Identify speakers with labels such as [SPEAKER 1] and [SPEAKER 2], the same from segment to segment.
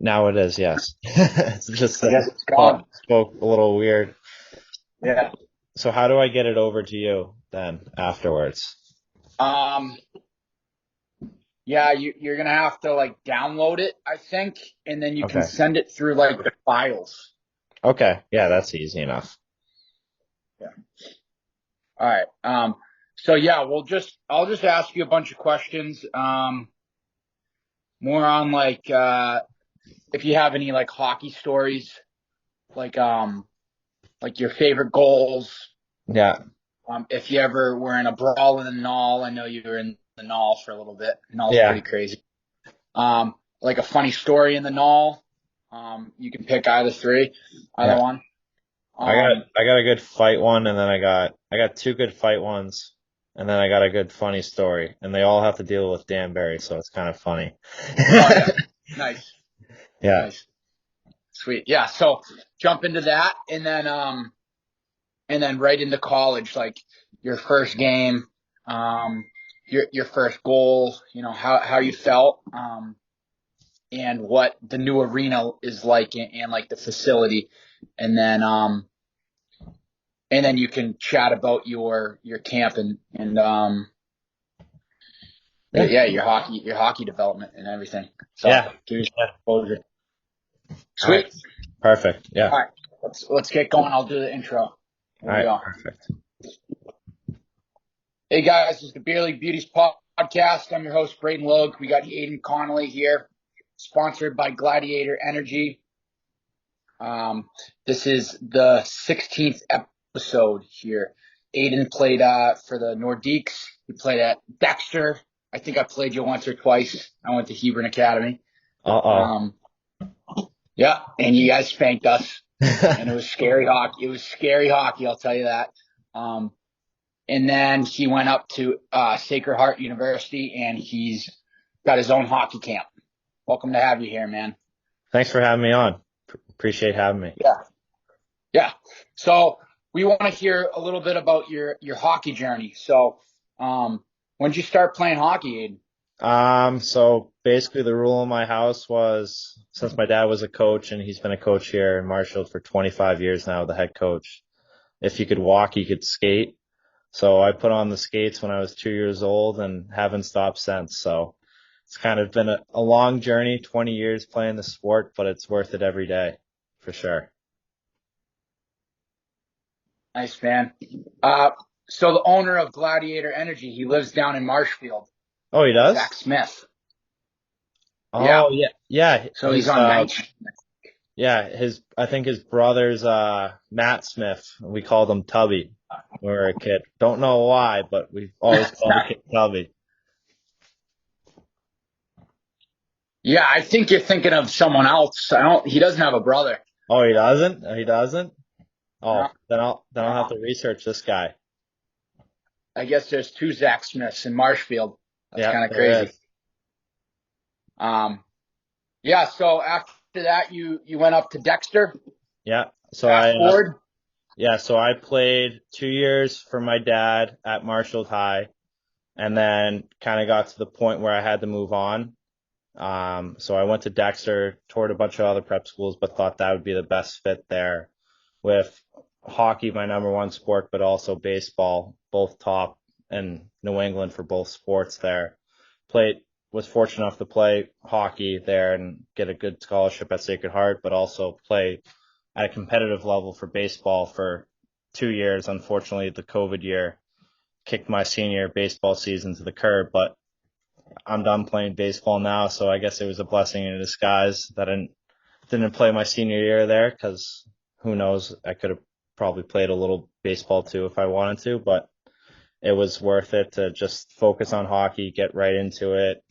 [SPEAKER 1] Now it is, yes. It's just
[SPEAKER 2] I
[SPEAKER 1] that
[SPEAKER 2] guess it's gone.
[SPEAKER 1] spoke a little weird.
[SPEAKER 2] Yeah.
[SPEAKER 1] So how do I get it over to you then afterwards?
[SPEAKER 2] Um, yeah, you're gonna have to like download it, I think, and then you can
[SPEAKER 1] Okay.
[SPEAKER 2] send it through like the files.
[SPEAKER 1] Okay. Yeah, that's easy enough.
[SPEAKER 2] Yeah. All right. So yeah, I'll just ask you a bunch of questions. More on like if you have any like hockey stories, like like your favorite goals.
[SPEAKER 1] Yeah.
[SPEAKER 2] If you ever were in a brawl in the Null, I know you were in the Null for a little bit. Null's
[SPEAKER 1] Yeah.
[SPEAKER 2] pretty crazy. Like a funny story in the Null. You can pick either three, either
[SPEAKER 1] Yeah.
[SPEAKER 2] one.
[SPEAKER 1] I got
[SPEAKER 2] Um,
[SPEAKER 1] I got a good fight one, and then I got two good fight ones, and then I got a good funny story, and they all have to deal with Danbury, so it's kind of funny.
[SPEAKER 2] oh yeah, nice,
[SPEAKER 1] Yeah.
[SPEAKER 2] nice, sweet. Yeah, so jump into that, and then right into college, like your first game, um, your first goal. You know how you felt, and what the new arena is like, and like the facility, and then um, and then you can chat about your camp and
[SPEAKER 1] Yeah.
[SPEAKER 2] yeah, your hockey development and everything. So
[SPEAKER 1] Yeah.
[SPEAKER 2] give you
[SPEAKER 1] Yeah.
[SPEAKER 2] some exposure.
[SPEAKER 1] All right.
[SPEAKER 2] Sweet.
[SPEAKER 1] Perfect. Yeah.
[SPEAKER 2] All right, let's get going. I'll do the intro.
[SPEAKER 1] All
[SPEAKER 2] Here we
[SPEAKER 1] right.
[SPEAKER 2] go.
[SPEAKER 1] Perfect.
[SPEAKER 2] Hey guys, this is the Beer League Beauties podcast. I'm your host Braden Logue. We got Aidan Connolly here, sponsored by Gladiator Energy. This is the 16th episode here. Aidan played for the Nordiques. He played at Dexter. I think I played you once or twice. I went to Hebron Academy.
[SPEAKER 1] Uh-oh.
[SPEAKER 2] Um, yeah, and you guys spanked us, and it was scary hockey. It was scary hockey, I'll tell you that. Um, and then he went up to Sacred Heart University, and he's got his own hockey camp. Welcome to have you here, man.
[SPEAKER 1] Thanks for having me on. Appreciate having me.
[SPEAKER 2] Yeah, yeah. So we want to hear a little bit about your hockey journey. So, when did you start playing hockey, Aiden?
[SPEAKER 1] So basically the rule in my house was since my dad was a coach and he's been a coach here in Marshall for 25 years now, the head coach, if you could walk, you could skate. So I put on the skates when I was 2 years old and haven't stopped since. So it's kind of been a long journey, 20 years playing the sport, but it's worth it every day for sure.
[SPEAKER 2] Nice, man. Uh, so the owner of Gladiator Energy, he lives down in Marshfield,
[SPEAKER 1] Oh, he
[SPEAKER 2] Zach
[SPEAKER 1] does?
[SPEAKER 2] Smith. Yeah.
[SPEAKER 1] Oh, yeah. Yeah.
[SPEAKER 2] So he's on night.
[SPEAKER 1] Yeah, I think his brother's Matt Smith. We called him Tubby when we were a kid. Don't know why, but we always called the kid Tubby.
[SPEAKER 2] Yeah, I think you're thinking of someone else. I don't. He doesn't have a brother.
[SPEAKER 1] Oh, he doesn't? He doesn't?
[SPEAKER 2] No,
[SPEAKER 1] Oh, then I'll have
[SPEAKER 2] no.
[SPEAKER 1] to research this guy.
[SPEAKER 2] I guess there's two Zach Smiths in Marshfield. That's
[SPEAKER 1] Yeah,
[SPEAKER 2] kind of
[SPEAKER 1] there
[SPEAKER 2] crazy.
[SPEAKER 1] is.
[SPEAKER 2] Yeah. So after that, you went up to Dexter.
[SPEAKER 1] Yeah.
[SPEAKER 2] Fast forward.
[SPEAKER 1] So I played 2 years for my dad at Marshall High, and then kind of got to the point where I had to move on. So I went to Dexter, toured a bunch of other prep schools, but thought that would be the best fit there with hockey, my number one sport, but also baseball, both top in New England for both sports there. Was fortunate enough to play hockey there and get a good scholarship at Sacred Heart, but also play at a competitive level for baseball for 2 years. Unfortunately, the COVID year kicked my senior baseball season to the curb, but I'm done playing baseball now, so I guess it was a blessing in disguise that I didn't play my senior year there because who knows, I could have probably played a little baseball too if I wanted to, but it was worth it to just focus on hockey, get right into it,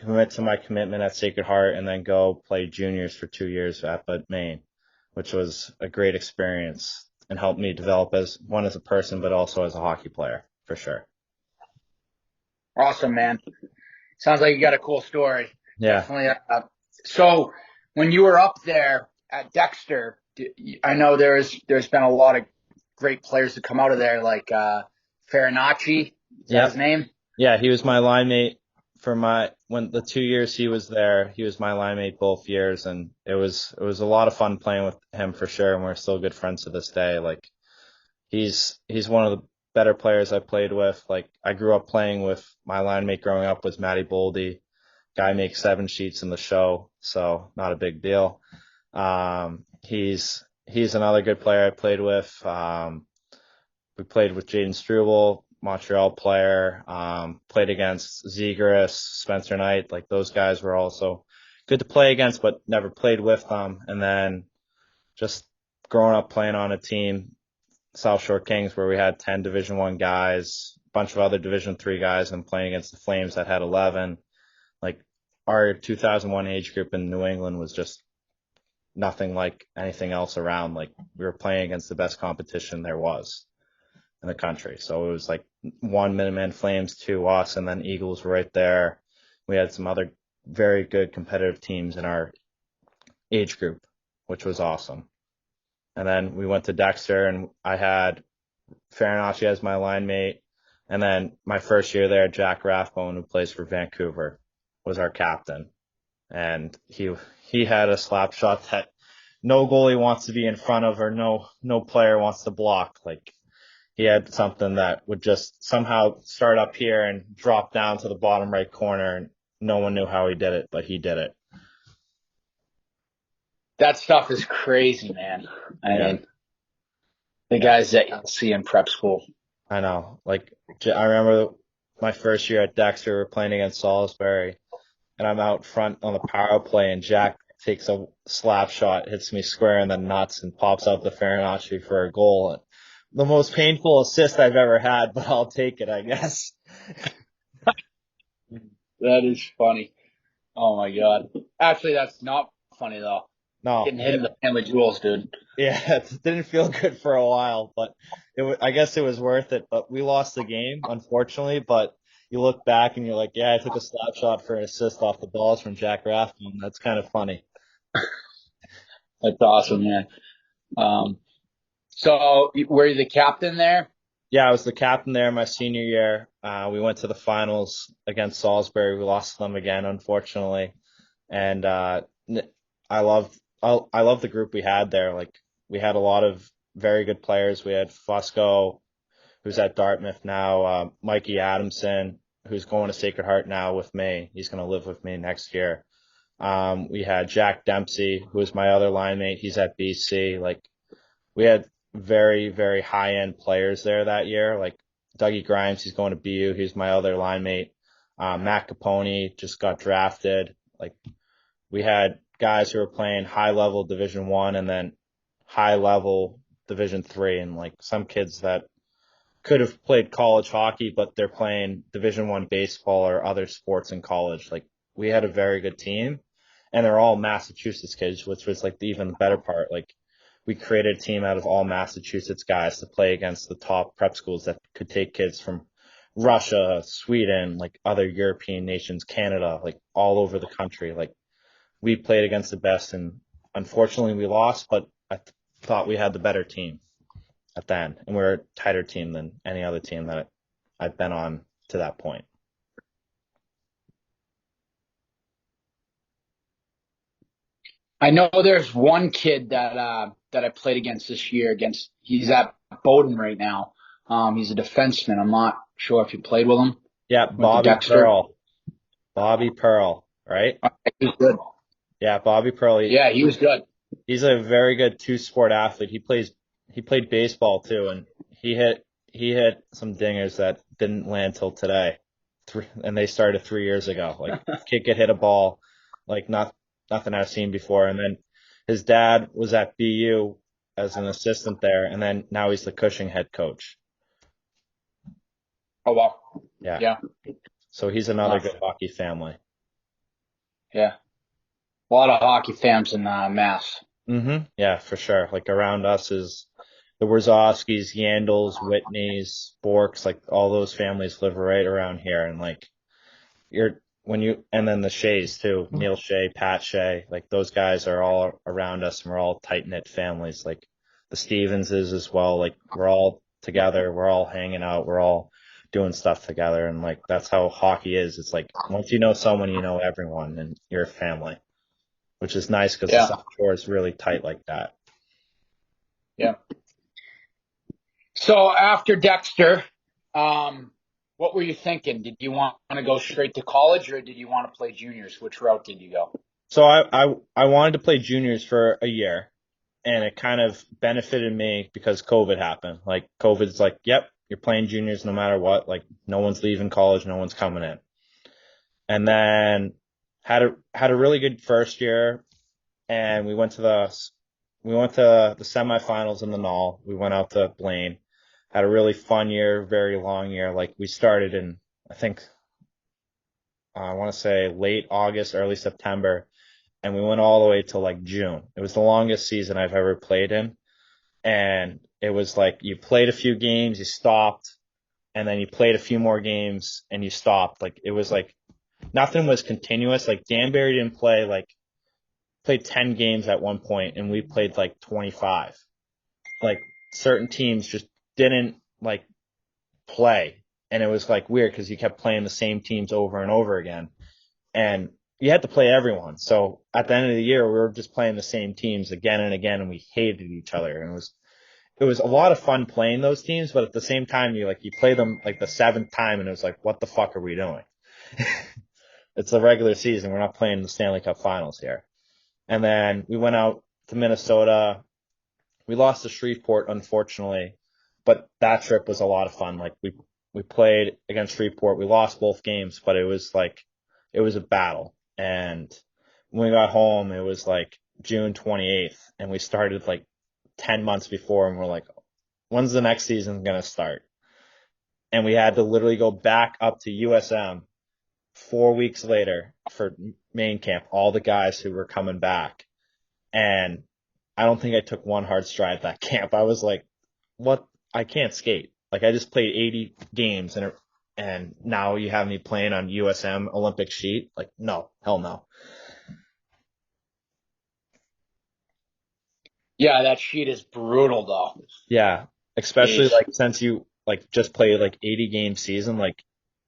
[SPEAKER 1] commit to my commitment at Sacred Heart, and then go play juniors for 2 years at Bud Maine, which was a great experience and helped me develop as a person, but also as a hockey player for sure.
[SPEAKER 2] Awesome, man. Sounds like you got a cool story.
[SPEAKER 1] Yeah.
[SPEAKER 2] Definitely. So when you were up there at Dexter, I know there's been a lot of great players that come out of there, like Farinacci. Is that
[SPEAKER 1] Yeah.
[SPEAKER 2] his name?
[SPEAKER 1] Yeah. He was my line mate for my when the 2 years he was there, he was my line mate both years, and it was a lot of fun playing with him for sure, and we're still good friends to this day. Like he's one of the better players I played with. Like I grew up playing with my line mate growing up was Matty Boldy. Guy makes 7 sheets in the show, so not a big deal. He's another good player I played with. We played with Jaden Struble, Montreal player. Played against Zegras, Spencer Knight. Like those guys were also good to play against, but never played with them. And then just growing up playing on a team, South Shore Kings, where we had 10 Division One guys, a bunch of other Division Three guys, and playing against the Flames that had 11. Like our 2001 age group in New England was just nothing like anything else around. Like we were playing against the best competition there was in the country. So it was like one Minuteman Flames, two us, and then Eagles were right there. We had some other very good competitive teams in our age group, which was awesome. And then we went to Dexter, and I had Farinacci as my line mate. And then my first year there, Jack Rathbone, who plays for Vancouver, was our captain. And he had a slap shot that no goalie wants to be in front of, or no player wants to block. Like he had something that would just somehow start up here and drop down to the bottom right corner, and no one knew how he did it, but he did it.
[SPEAKER 2] That stuff is crazy, man. I
[SPEAKER 1] Yeah,
[SPEAKER 2] mean, the
[SPEAKER 1] yeah,
[SPEAKER 2] guys that you'll see in prep school.
[SPEAKER 1] I know. Like I remember my first year at Dexter, we were playing against Salisbury, and I'm out front on the power play, and Jack takes a slap shot, hits me square in the nuts, and pops out the Farinacci for a goal. The most painful assist I've ever had, but I'll take it, I guess.
[SPEAKER 2] That is funny. Oh my god. Actually, that's not funny though.
[SPEAKER 1] No,
[SPEAKER 2] Getting hit in the family jewels, dude.
[SPEAKER 1] yeah, it didn't feel good for a while, but I guess it was worth it. But we lost the game, unfortunately. But you look back and you're like, yeah, I took a slap shot for an assist off the balls from Jack Rathbone. That's kind of funny.
[SPEAKER 2] That's awesome, man. Um, so were you the captain there?
[SPEAKER 1] Yeah, I was the captain there my senior year. We went to the finals against Salisbury. We lost to them again, unfortunately. And I love the group we had there. Like we had a lot of very good players. We had Fusco, who's at Dartmouth now, Mikey Adamson, who's going to Sacred Heart now with me. He's going to live with me next year. We had Jack Dempsey, who is my other line mate. He's at BC. Like we had very, very high end players there that year. Like Dougie Grimes, he's going to BU. He's my other line mate. Matt Capone just got drafted. Like we had guys who were playing high level Division One and then high level Division Three, and like some kids that could have played college hockey, but they're playing Division One baseball or other sports in college. Like we had a very good team, and they're all Massachusetts kids, which was like the even better part. Like we created a team out of all Massachusetts guys to play against the top prep schools that could take kids from Russia, Sweden, like other European nations, Canada, like all over the country. Like we played against the best, and unfortunately we lost, but thought we had the better team at the end, and we're a tighter team than any other team that I've been on to that point.
[SPEAKER 2] I know there's one kid that I played against this year. Against he's at Bowdoin right now. He's a defenseman. I'm not sure if you played with him.
[SPEAKER 1] Yeah,
[SPEAKER 2] Went to Dexter.
[SPEAKER 1] Bobby Pearl, right?
[SPEAKER 2] He was good.
[SPEAKER 1] Yeah, Bobby Pearl.
[SPEAKER 2] Yeah, he was good.
[SPEAKER 1] He's a very good two-sport athlete. He played baseball too, and he hit some dingers that didn't land till today. And they started 3 years ago. Like kid could hit a ball like nothing I've seen before. And then his dad was at BU as an assistant there, and then now he's the Cushing head coach.
[SPEAKER 2] Oh wow.
[SPEAKER 1] Yeah.
[SPEAKER 2] Yeah.
[SPEAKER 1] So he's another good hockey family.
[SPEAKER 2] Yeah. A lot of hockey fans in Mass.
[SPEAKER 1] Yeah, for sure. Like around us is the Wazowskis, Yandles, Whitneys, Borks, like all those families live right around here. And like and then the Shays too, Neil Shay, Pat Shay, like those guys are all around us, and we're all tight knit families. Like the Stevenses as well. Like we're all together. We're all hanging out. We're all doing stuff together. And like that's how hockey is. It's like once you know someone, you know everyone, and you're a family, which is nice because the
[SPEAKER 2] Yeah.
[SPEAKER 1] South Shore is really tight like that.
[SPEAKER 2] Yeah. So after Dexter, um, what were you thinking? Did you want to go straight to college or did you want to play juniors? Which route did you go?
[SPEAKER 1] So I wanted to play juniors for a year, and it kind of benefited me because COVID happened. Like COVID's like, yep, you're playing juniors no matter what. Like no one's leaving college, no one's coming in. And then had a really good first year, and we went to the semifinals in the Null. We went out to Blaine, had a really fun year, very long year. Like we started in I think I want to say late August, early September, and we went all the way till like June. It was the longest season I've ever played in, and it was like you played a few games, you stopped, and then you played a few more games and you stopped. Like it was like nothing was continuous. Like Danbury didn't play like played 10 games at one point and we played like 25. Like certain teams just didn't like play, and it was like weird because you kept playing the same teams over and over again, and you had to play everyone. So at the end of the year, we were just playing the same teams again and again, and we hated each other. And it was a lot of fun playing those teams, but at the same time, you play them like the seventh time, and it was like, what the fuck are we doing? It's the regular season. We're not playing the Stanley Cup Finals here. And then we went out to Minnesota. We lost to Shreveport, unfortunately, but that trip was a lot of fun. Like we played against Shreveport. We lost both games, but it was a battle. And when we got home, it was like June 28th, and we started like 10 months before, and we're like, when's the next season gonna start? And we had to literally go back up to USM 4 weeks later for main camp, all the guys who were coming back. And I don't think I took one hard stride that camp. I was like, what? I can't skate. Like I just played 80 games and now you have me playing on USM Olympic sheet. Like no, hell no.
[SPEAKER 2] Yeah, that sheet is brutal though.
[SPEAKER 1] Yeah. Especially
[SPEAKER 2] Jeez.
[SPEAKER 1] like since you like just played like 80 game season, like,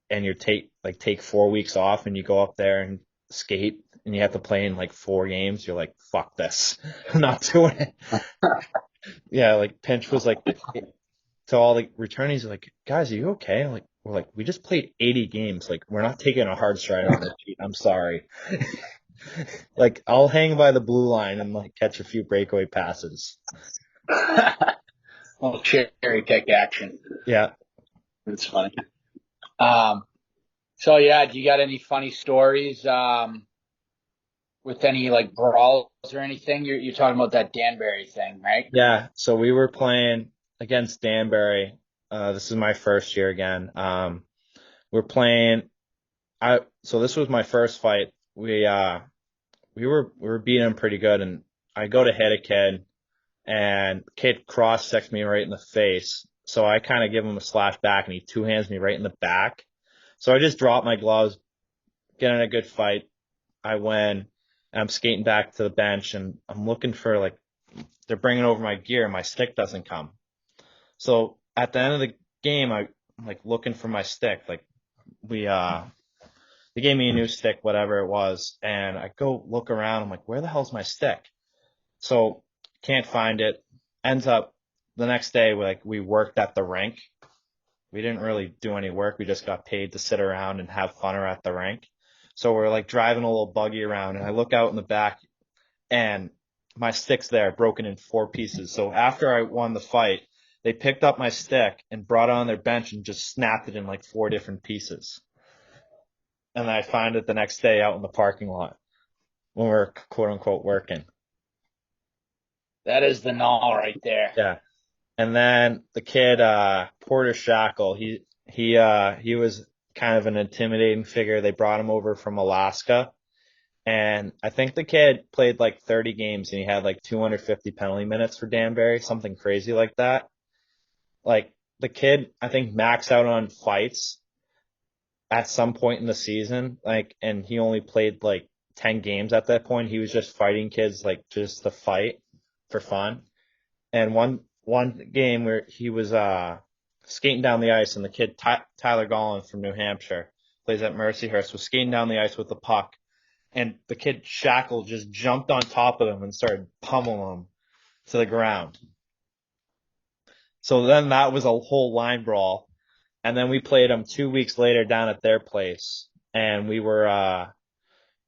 [SPEAKER 1] and you take 4 weeks off and you go up there and skate and you have to play in like 4 games, you're like, fuck this. I'm not doing it. Yeah, like Pinch was like to all the returnees, like, guys, are you okay? Like, we're like, we just played 80 games. Like, we're not taking a hard stride on this sheet. I'm sorry. Like, I'll hang by the blue line and like catch a few breakaway passes.
[SPEAKER 2] Well, cherry pick action.
[SPEAKER 1] Yeah.
[SPEAKER 2] It's funny. Um, so yeah, do you got any funny stories with any like brawls or anything? You're talking about that Danbury thing, right?
[SPEAKER 1] Yeah. So we were playing against Danbury. This is my first year again. We're playing. So this was my first fight. We were beating him pretty good, and I go to hit a kid, and kid cross checks me right in the face. So I kind of give him a slash back, and he two hands me right in the back. So I just drop my gloves, get in a good fight. I win, and I'm skating back to the bench, and I'm looking for like they're bringing over my gear, and my stick doesn't come. So at the end of the game, I'm like looking for my stick. Like we they gave me a new stick, whatever it was, and I go look around. I'm like, where the hell's my stick? So can't find it. Ends up the next day, we worked at the rink. We didn't really do any work. We just got paid to sit around and have fun at the rink. So we're like driving a little buggy around, and I look out in the back, and my stick's there, broken in four pieces. So after I won the fight, they picked up my stick and brought it on their bench and just snapped it in like four different pieces. And I find it the next day out in the parking lot when we're quote unquote working.
[SPEAKER 2] That is the null right there.
[SPEAKER 1] Yeah. And then the kid, Porter Shackle, he was kind of an intimidating figure. They brought him over from Alaska. And I think the kid played like 30 games and he had like 250 penalty minutes for Danbury, something crazy like that. Like the kid, I think maxed out on fights at some point in the season, like, and he only played like 10 games at that point. He was just fighting kids like just to fight for fun. And one game where he was skating down the ice, and the kid Tyler Gollin from New Hampshire plays at Mercyhurst was skating down the ice with the puck, and the kid Shackle just jumped on top of him and started pummeling him to the ground. So then that was a whole line brawl, and then we played them 2 weeks later down at their place, and we're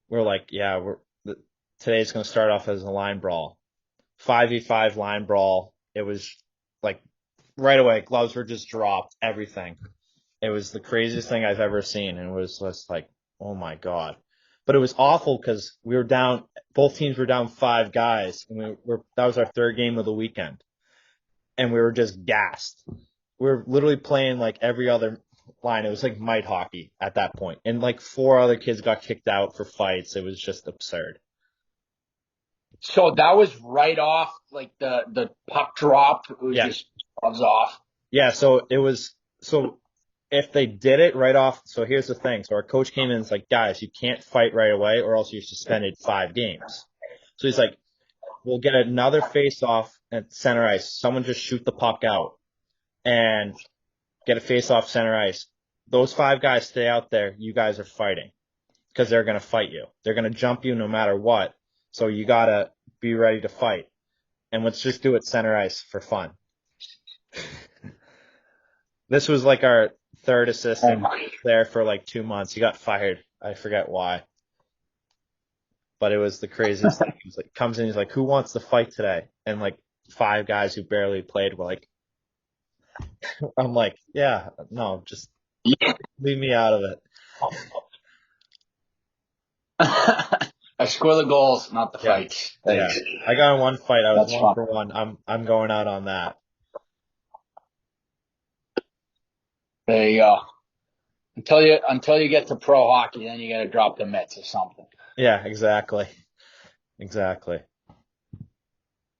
[SPEAKER 1] like, yeah, today's gonna start off as a line brawl, 5v5 line brawl. It was like right away, gloves were just dropped, everything. It was the craziest thing I've ever seen, and it was just like, oh my god. But it was awful because we were down, both teams were down 5 guys, and that was our third game of the weekend, and we were just gassed. We were literally playing like every other line. It was like mite hockey at that point, and like 4 other kids got kicked out for fights. It was just absurd.
[SPEAKER 2] So that was right off, like the puck drop. It was
[SPEAKER 1] Yeah,
[SPEAKER 2] just gloves off.
[SPEAKER 1] yeah. So if they did it right off. So here's the thing. So our coach came in and was like, guys, you can't fight right away, or else you're suspended 5 games. So he's like, we'll get another face off at center ice. Someone just shoot the puck out and get a face off center ice. Those 5 guys stay out there. You guys are fighting because they're going to fight you. They're going to jump you no matter what. So you got to be ready to fight. And let's just do it center ice for fun. This was like our third
[SPEAKER 2] Oh
[SPEAKER 1] assistant
[SPEAKER 2] my.
[SPEAKER 1] there for like 2 months. He got fired. I forget why. But it was the craziest thing. He was like, comes in, he's like, who wants to fight today? And like 5 guys who barely played were like, I'm like, yeah, no, just leave me out of it.
[SPEAKER 2] I score the goals, not the
[SPEAKER 1] Yeah,
[SPEAKER 2] fights.
[SPEAKER 1] yeah.
[SPEAKER 2] Thanks.
[SPEAKER 1] I got in one fight. I was
[SPEAKER 2] That's
[SPEAKER 1] one
[SPEAKER 2] fun.
[SPEAKER 1] for one. I'm going out on that.
[SPEAKER 2] There you go. Until you get to pro hockey, then you got to drop the mitts or something.
[SPEAKER 1] Yeah, exactly. Exactly.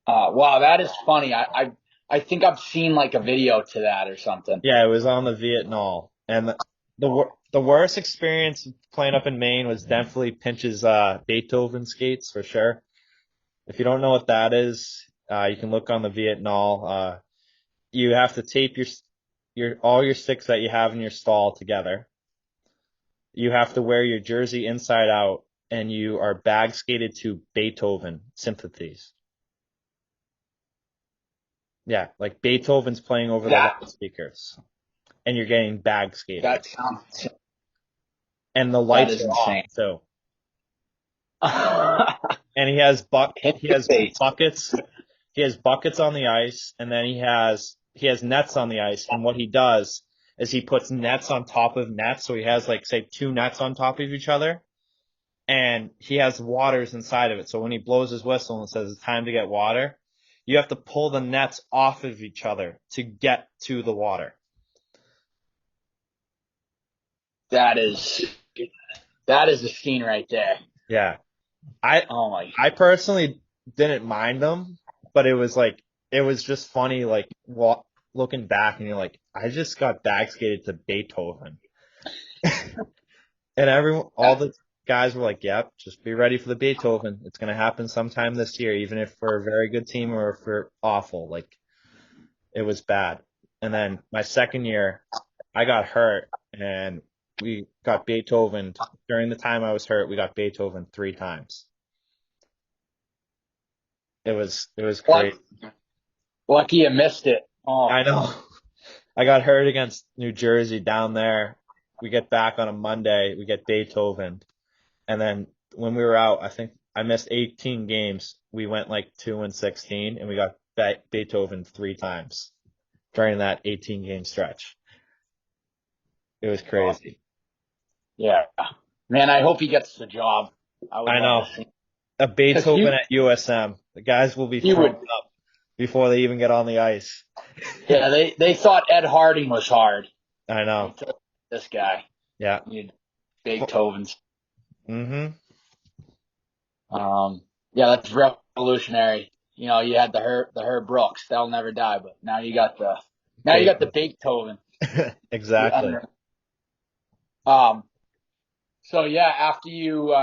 [SPEAKER 2] Wow, that is funny. I think I've seen like a video to that or something.
[SPEAKER 1] Yeah, it was on the Vietnam. And the worst experience playing up in Maine was definitely Pinch's Beethoven skates for sure. If you don't know what that is, you can look on the Vietnam. You have to tape your all your sticks that you have in your stall together. You have to wear your jersey inside out, and you are bag skated to Beethoven sympathies. Yeah, like Beethoven's playing over the
[SPEAKER 2] That
[SPEAKER 1] loudspeakers, and you're getting bag skated,
[SPEAKER 2] that sounds
[SPEAKER 1] and the
[SPEAKER 2] that
[SPEAKER 1] lights
[SPEAKER 2] is
[SPEAKER 1] are off
[SPEAKER 2] insane.
[SPEAKER 1] too. And he has
[SPEAKER 2] Hit
[SPEAKER 1] he
[SPEAKER 2] your
[SPEAKER 1] has
[SPEAKER 2] face.
[SPEAKER 1] buckets. He has buckets on the ice, and then he has nets on the ice. And what he does is he puts nets on top of nets, so he has like say 2 nets on top of each other, and he has waters inside of it. So when he blows his whistle and says it's time to get water, you have to pull the nets off of each other to get to the water.
[SPEAKER 2] That is a scene right there.
[SPEAKER 1] Yeah. I
[SPEAKER 2] Oh my.
[SPEAKER 1] I personally didn't mind them, but it was just funny looking back and you're like, I just got bag skated to Beethoven. And all the guys were like, yep, just be ready for the Beethoven. It's going to happen sometime this year, even if we're a very good team or if we're awful. Like, it was bad. And then my second year, I got hurt and we got Beethoven. During the time I was hurt, we got Beethoven 3 times. It was
[SPEAKER 2] Lucky,
[SPEAKER 1] great.
[SPEAKER 2] lucky you missed it. Oh,
[SPEAKER 1] I know. I got hurt against New Jersey down there. We get back on a Monday. We get Beethoven. And then when we were out, I think I missed 18 games. We went like 2-16, and we got Beethoven 3 times during that 18 game stretch. It was crazy.
[SPEAKER 2] yeah. Man, I hope he gets the job. I would
[SPEAKER 1] I
[SPEAKER 2] love
[SPEAKER 1] know.
[SPEAKER 2] to see.
[SPEAKER 1] A
[SPEAKER 2] Because
[SPEAKER 1] Beethoven at USM. The guys will be
[SPEAKER 2] you
[SPEAKER 1] throwing
[SPEAKER 2] would.
[SPEAKER 1] up before they even get on the ice.
[SPEAKER 2] Yeah, they thought Ed Harding was hard.
[SPEAKER 1] I
[SPEAKER 2] They
[SPEAKER 1] know.
[SPEAKER 2] took this guy.
[SPEAKER 1] Yeah.
[SPEAKER 2] You Beethoven's.
[SPEAKER 1] Mm-hmm.
[SPEAKER 2] Yeah, that's revolutionary. You know, you had the Herb Brooks, they'll never die, but now you got the Beethoven.
[SPEAKER 1] Exactly.
[SPEAKER 2] Um, so yeah, after you,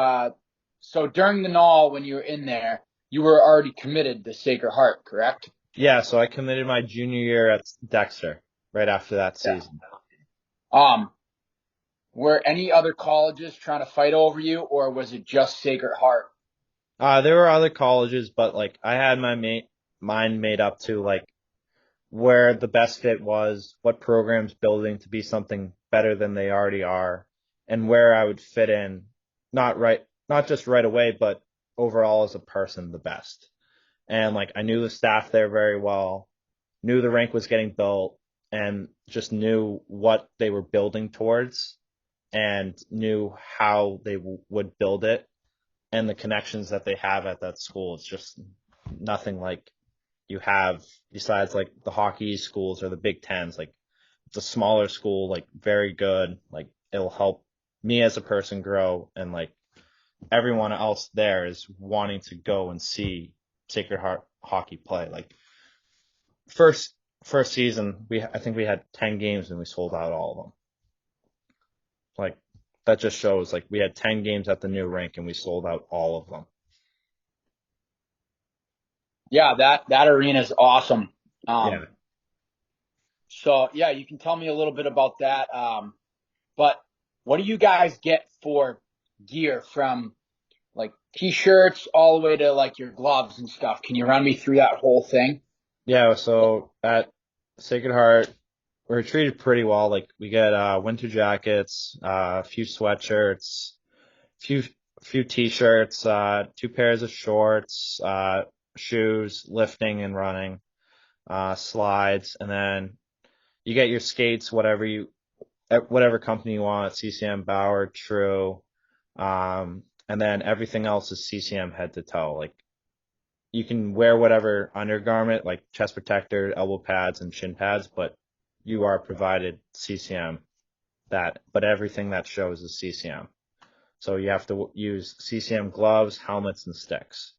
[SPEAKER 2] so during the null when you were in there, you were already committed to Sacred Heart, correct?
[SPEAKER 1] Yeah, so I committed my junior year at Dexter. right after that
[SPEAKER 2] Yeah.
[SPEAKER 1] season.
[SPEAKER 2] Um, were any other colleges trying to fight over you, or was it just Sacred Heart?
[SPEAKER 1] There were other colleges, but like I had my mind made up to like where the best fit was, what programs building to be something better than they already are, and where I would fit in, not just right away, but overall as a person, the best. And like I knew the staff there very well, knew the rink was getting built, and just knew what they were building towards, and knew how they would build it, and the connections that they have at that school. It's just nothing like you have besides like the hockey schools or the Big Tens. Like it's a smaller school, like very good. Like it'll help me as a person grow, and like everyone else there is wanting to go and see Sacred Heart hockey play. Like first first season, I think we had 10 games and we sold out all of them. Like that just shows like we had 10 games at the new rink and we sold out all of them.
[SPEAKER 2] Yeah, that arena is awesome. Um,
[SPEAKER 1] Yeah.
[SPEAKER 2] so yeah, you can tell me a little bit about that. But what do you guys get for gear from like t-shirts all the way to like your gloves and stuff? Can you run me through that whole thing?
[SPEAKER 1] Yeah, so at Sacred Heart, we're treated pretty well. Like we get winter jackets, a few sweatshirts, few few t-shirts, two pairs of shorts, shoes, lifting and running, slides, and then you get your skates, whatever company you want, CCM, Bauer, True, and then everything else is CCM head to toe. Like you can wear whatever undergarment, like chest protector, elbow pads, and shin pads, but you are provided CCM but everything that shows is CCM. So you have to use CCM gloves, helmets, and sticks.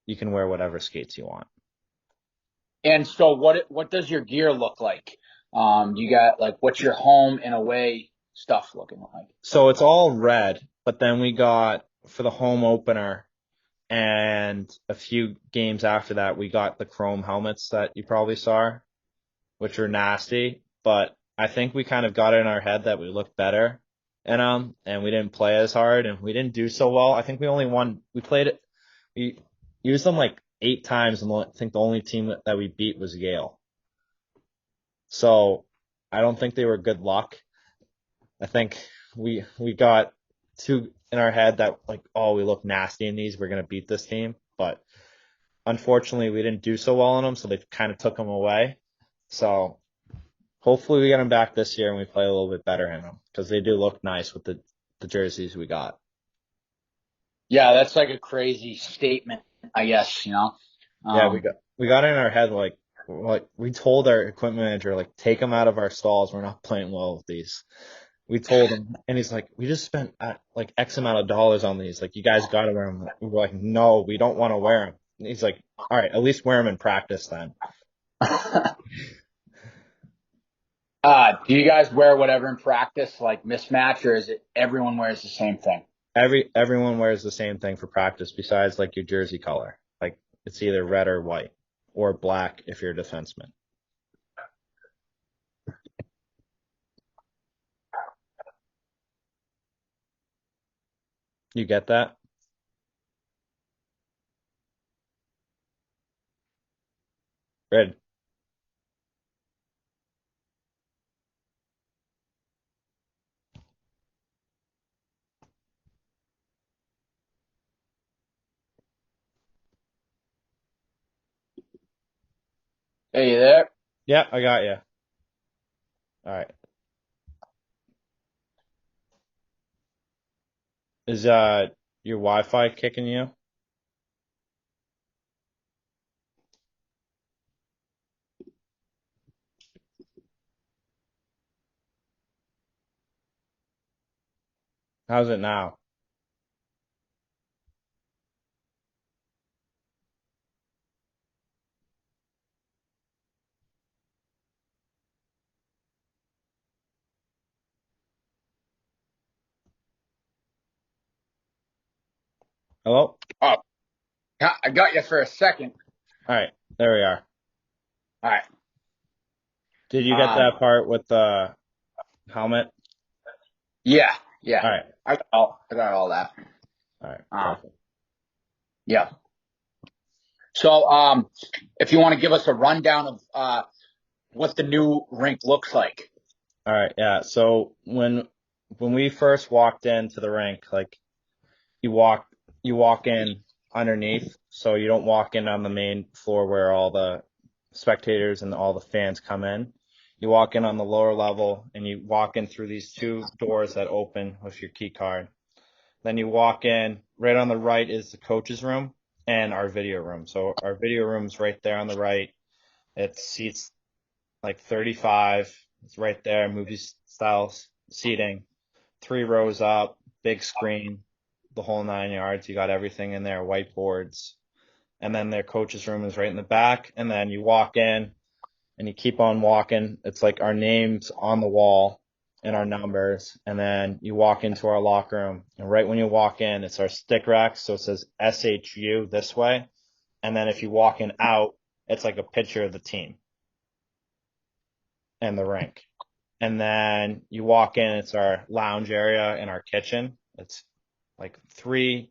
[SPEAKER 1] You can wear whatever skates you want.
[SPEAKER 2] And so what does your gear look like? You got like what's your home and away stuff looking like?
[SPEAKER 1] So it's all red, but then we got for the home opener and a few games after that, we got the chrome helmets that you probably saw, which were nasty. But I think we kind of got it in our head that we looked better in them, and we didn't play as hard, and we didn't do so well. I think we only won. We played it. We used them like 8 times, and I think the only team that we beat was Yale. So I don't think they were good luck. I think we got too in our head that like, oh, we look nasty in these. We're gonna beat this team, but unfortunately, we didn't do so well in them, so they kind of took them away. So hopefully, we get them back this year and we play a little bit better in them because they do look nice with the jerseys we got.
[SPEAKER 2] Yeah, that's like a crazy statement, I guess, you know.
[SPEAKER 1] Yeah,
[SPEAKER 2] Um,
[SPEAKER 1] we got it in our head like we told our equipment manager like take them out of our stalls. We're not playing well with these. We told him, and he's like, we just spent like X amount of dollars on these. Like you guys got to wear them. We were like, no, we don't want to wear them. And he's like, all right, at least wear them in practice then.
[SPEAKER 2] do you guys wear whatever in practice, like mismatch, or is it everyone wears the same thing?
[SPEAKER 1] Everyone wears the same thing for practice besides like your jersey color. Like it's either red or white or black if you're a defenseman. You get that? Red.
[SPEAKER 2] Hey, you there?
[SPEAKER 1] Yeah, I got you. All right. Is your Wi-Fi kicking you? How's it now? Hello?
[SPEAKER 2] Oh, yeah, I got you for a second.
[SPEAKER 1] All right. There we are.
[SPEAKER 2] All right.
[SPEAKER 1] Did you get
[SPEAKER 2] Um,
[SPEAKER 1] that part with the helmet?
[SPEAKER 2] yeah, yeah,
[SPEAKER 1] All right.
[SPEAKER 2] I got all that.
[SPEAKER 1] All right.
[SPEAKER 2] Um,
[SPEAKER 1] Perfect.
[SPEAKER 2] yeah. So, if you want to give us a rundown of what the new rink looks like.
[SPEAKER 1] All right. Yeah. So when we first walked into the rink, like you walk you walk in underneath, so you don't walk in on the main floor where all the spectators and all the fans come in. You walk in on the lower level and you walk in through these two doors that open with your key card. Then you walk in, right on the right is the coach's room and our video room. So our video room's right there on the right. It seats like 35. It's right there, movie style seating, 3 rows up, big screen, the whole 9 yards. You got everything in there, whiteboards. And then their coach's room is right in the back. And then you walk in and you keep on walking. It's like our names on the wall and our numbers. And then you walk into our locker room. And right when you walk in, it's our stick rack. So it says SHU this way. And then if you walk in out, it's like a picture of the team and the rink. And then you walk in, it's our lounge area and our kitchen. It's like three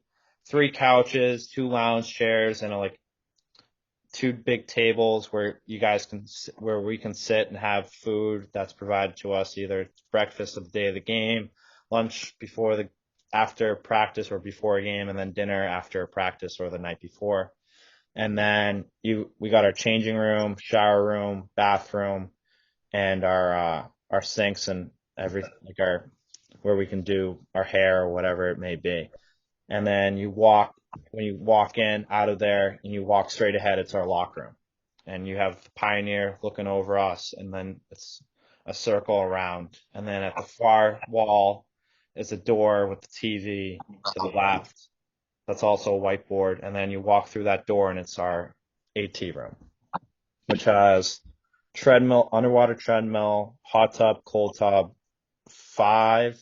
[SPEAKER 1] couches, two lounge chairs, and like two big tables where you guys can where we can sit and have food that's provided to us, either breakfast of the day of the game, lunch before the after practice or before a game, and then dinner after practice or the night before. And then we got our changing room, shower room, bathroom, and our sinks and every like our where we can do our hair or whatever it may be. And then when you walk in out of there and you walk straight ahead, it's our locker room. And you have the Pioneer looking over us, and then it's a circle around. And then at the far wall is a door with the TV to the left. That's also a whiteboard. And then you walk through that door and it's our AT room, which has treadmill, underwater treadmill, hot tub, cold tub, 5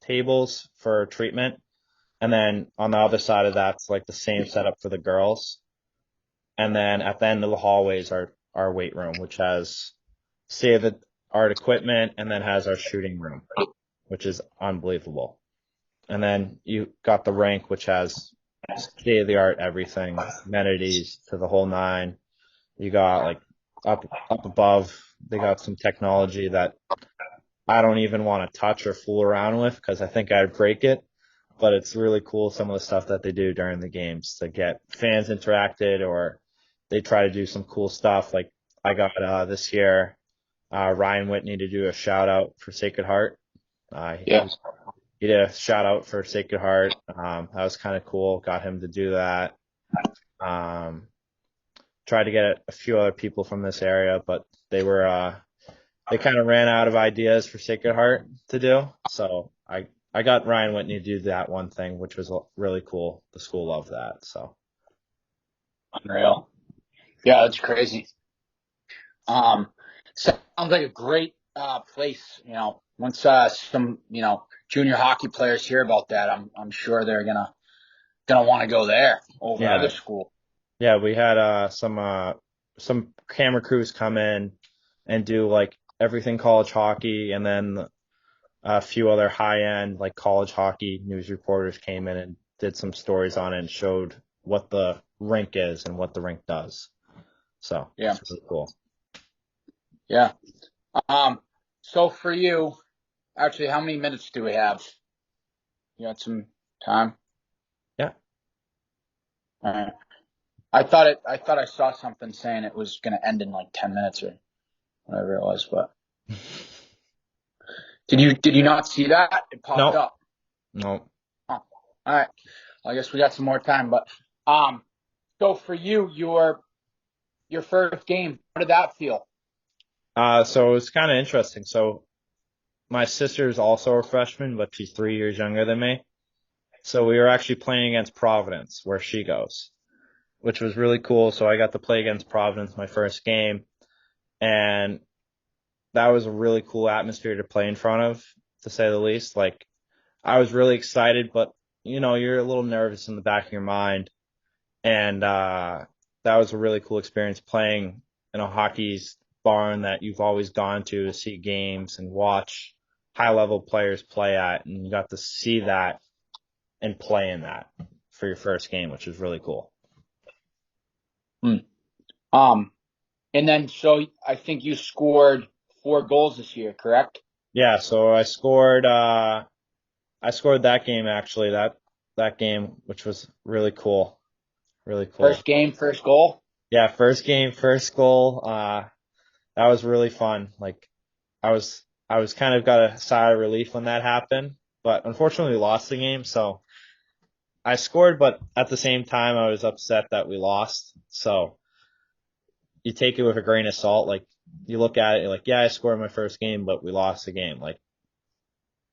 [SPEAKER 1] tables for treatment. And then on the other side of that's like the same setup for the girls. And then at the end of the hallways our weight room, which has state of the art equipment and then has our shooting room, which is unbelievable. And then you got the rink, which has state of the art everything, amenities to the whole nine. You got like up above, they got some technology that I don't even want to touch or fool around with because I think I'd break it. But it's really cool some of the stuff that they do during the games to get fans interacted, or they try to do some cool stuff. Like I got this year Ryan Whitney to do a shout out for Sacred Heart.
[SPEAKER 2] Yeah.
[SPEAKER 1] He did a shout out for Sacred Heart. That was kind of cool. Got him to do that. Um, Tried to get a few other people from this area, but they kind of ran out of ideas for Sacred Heart to do. So I got Ryan Whitney to do that one thing, which was really cool. The school loved that. So
[SPEAKER 2] Unreal. Yeah, that's crazy. Um, sounds like a great place. Once some junior hockey players hear about that, I'm sure they're gonna want to go there over
[SPEAKER 1] yeah,
[SPEAKER 2] other school.
[SPEAKER 1] yeah, we had some camera crews come in and do like everything college hockey, and then a few other high end like college hockey news reporters came in and did some stories on it and showed what the rink is and what the rink does. So
[SPEAKER 2] Yeah,
[SPEAKER 1] it's really cool.
[SPEAKER 2] yeah. Um, so for you, actually, how many minutes do we have? You got some time?
[SPEAKER 1] Yeah.
[SPEAKER 2] All right. I thought I saw something saying it was gonna end in like 10 minutes or whatever it was, but did you not see that? It popped
[SPEAKER 1] No,
[SPEAKER 2] up.
[SPEAKER 1] no.
[SPEAKER 2] Oh, all right. Well, I guess we got some more time, but um, so for you, your first game, how did that feel?
[SPEAKER 1] So it's kind of interesting. So my sister is also a freshman, but she's 3 years younger than me. So we were actually playing against Providence, where she goes, which was really cool. So I got to play against Providence my first game, and that was a really cool atmosphere to play in front of, to say the least. Like I was really excited, but you're a little nervous in the back of your mind, and that was a really cool experience playing in a hockey's barn that you've always gone to see games and watch high level players play at, and you got to see that and play in that for your first game, which is really cool.
[SPEAKER 2] Hmm. Um, and then so I think you scored 4 goals this year, correct?
[SPEAKER 1] Yeah, so I scored that game actually, that game, which was really cool. Really cool.
[SPEAKER 2] First game, first goal.
[SPEAKER 1] Yeah, first game, first goal. That was really fun. Like I was kind of got a sigh of relief when that happened, but unfortunately we lost the game, so I scored, but at the same time I was upset that we lost. So you take it with a grain of salt. Like you look at it, you're like, yeah, I scored my first game, but we lost the game. Like,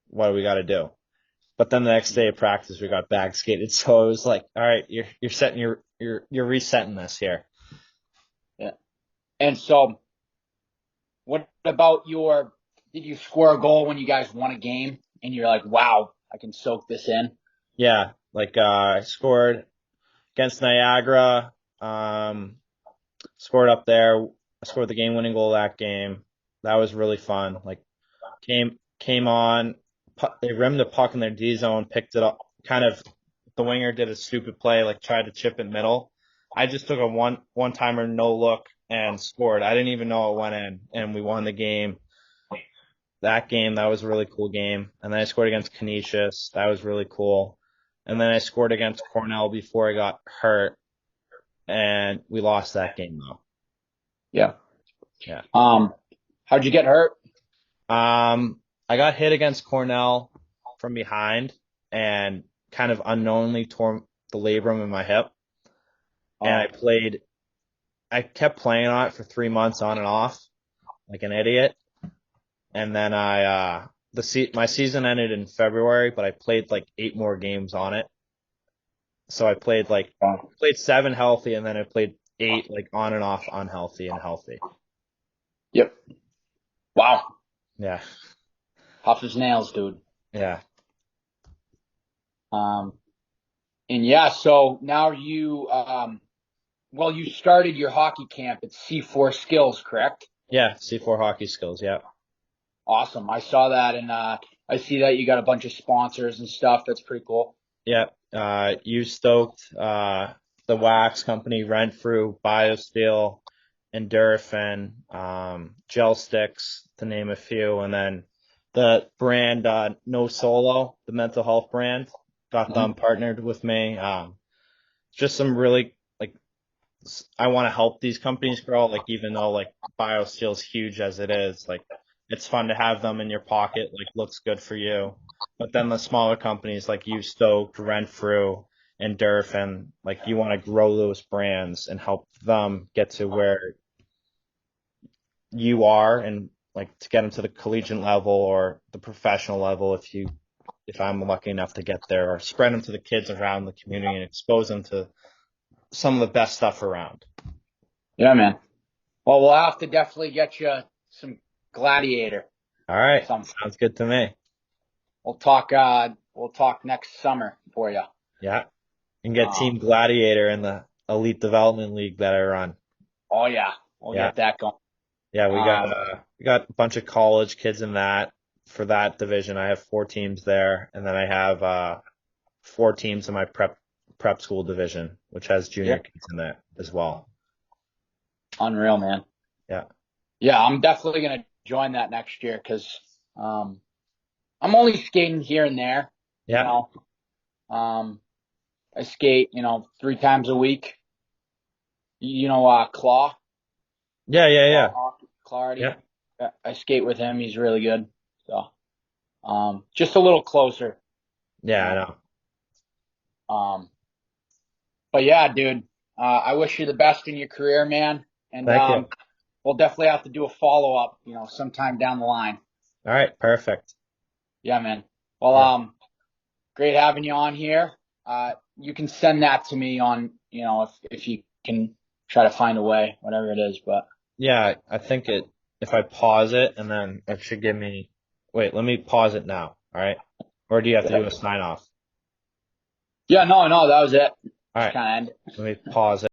[SPEAKER 1] what do we got to do? But then the next day of practice, we got bag skated. So it was like, all right, you're setting you're resetting this here.
[SPEAKER 2] Yeah. And so, what about your? Did you score a goal when you guys won a game, and you're like, "Wow, I can soak this in"?
[SPEAKER 1] Yeah, like I scored against Niagara. Scored up there. I scored the game-winning goal that game. That was really fun. Like came on, they rimmed the puck in their D zone, picked it up. Kind of the winger did a stupid play, like tried to chip it middle. I just took a one timer, no look, and scored. I didn't even know it went in, and we won the game. That game, that was a really cool game. And then I scored against Canisius. That was really cool. And then I scored against Cornell before I got hurt, and we lost that game though.
[SPEAKER 2] Yeah.
[SPEAKER 1] Yeah.
[SPEAKER 2] How'd you get hurt?
[SPEAKER 1] I got hit against Cornell from behind and kind of unknowingly tore the labrum in my hip. And
[SPEAKER 2] Oh,
[SPEAKER 1] I kept playing on it for 3 months on and off, like an idiot. And then my season ended in February, but I played like 8 more games on it. So played 7 healthy, and then I played 8 like on and off unhealthy and healthy.
[SPEAKER 2] yep. Wow,
[SPEAKER 1] Yeah,
[SPEAKER 2] tough as nails, dude.
[SPEAKER 1] yeah,
[SPEAKER 2] Um, and yeah, so now you started your hockey camp at C4 Skills, correct?
[SPEAKER 1] yeah. C4 hockey skills. Yeah.
[SPEAKER 2] Awesome. I saw that, and I see that you got a bunch of sponsors and stuff. That's pretty cool.
[SPEAKER 1] Yeah, you stoked the wax company, Renfrew, BioSteel, Endorphin, Gel Sticks, to name a few, and then the brand No Solo, the mental health brand, got
[SPEAKER 2] Mhm.
[SPEAKER 1] them partnered with me. Just some really like I want to help these companies grow. Like even though like BioSteel's huge as it is, like it's fun to have them in your pocket. Like looks good for you. But then the smaller companies like you, Stoked, Renfrew, and Durfin, like you want to grow those brands and help them get to where you are and like to get them to the collegiate level or the professional level if I'm lucky enough to get there or spread them to the kids around the community and expose them to some of the best stuff around.
[SPEAKER 2] Yeah, man. Well, we'll have to definitely get you some Gladiator.
[SPEAKER 1] All right.
[SPEAKER 2] Some.
[SPEAKER 1] Sounds good to me.
[SPEAKER 2] We'll talk. We'll talk next summer for you.
[SPEAKER 1] Yeah. And get
[SPEAKER 2] Um,
[SPEAKER 1] Team Gladiator in the Elite Development League that I run.
[SPEAKER 2] oh yeah, we'll
[SPEAKER 1] Yeah.
[SPEAKER 2] get that going.
[SPEAKER 1] Yeah,
[SPEAKER 2] Um,
[SPEAKER 1] we got a bunch of college kids in that for that division. I have 4 teams there, and then I have 4 teams in my prep school division, which has junior
[SPEAKER 2] yeah,
[SPEAKER 1] kids in that as well.
[SPEAKER 2] unreal, man.
[SPEAKER 1] Yeah.
[SPEAKER 2] Yeah, I'm definitely gonna join that next year because um, I'm only skating here and there. You
[SPEAKER 1] Yeah.
[SPEAKER 2] know, I skate 3 times a week. Claw,
[SPEAKER 1] Yeah, yeah,
[SPEAKER 2] Claw
[SPEAKER 1] yeah.
[SPEAKER 2] Hockey, Clardy.
[SPEAKER 1] Yeah.
[SPEAKER 2] I skate with him. He's really good. So, just a little closer, you
[SPEAKER 1] Yeah, I
[SPEAKER 2] know.
[SPEAKER 1] know.
[SPEAKER 2] Um, but yeah, dude, I wish you the best in your career, man. And
[SPEAKER 1] Thank you.
[SPEAKER 2] we'll definitely have to do a follow up, sometime down the line.
[SPEAKER 1] All right, perfect.
[SPEAKER 2] Yeah, man. Well,
[SPEAKER 1] Yeah.
[SPEAKER 2] great having you on here. You can send that to me on, if you can try to find a way, whatever it is. But
[SPEAKER 1] Yeah, I think if I pause it and then it should give me, wait, let me pause it now. All right. Or do you have to
[SPEAKER 2] yeah,
[SPEAKER 1] do a sign off?
[SPEAKER 2] yeah, no, that was it.
[SPEAKER 1] All
[SPEAKER 2] Just
[SPEAKER 1] right.
[SPEAKER 2] kind of end it.
[SPEAKER 1] Let me pause it.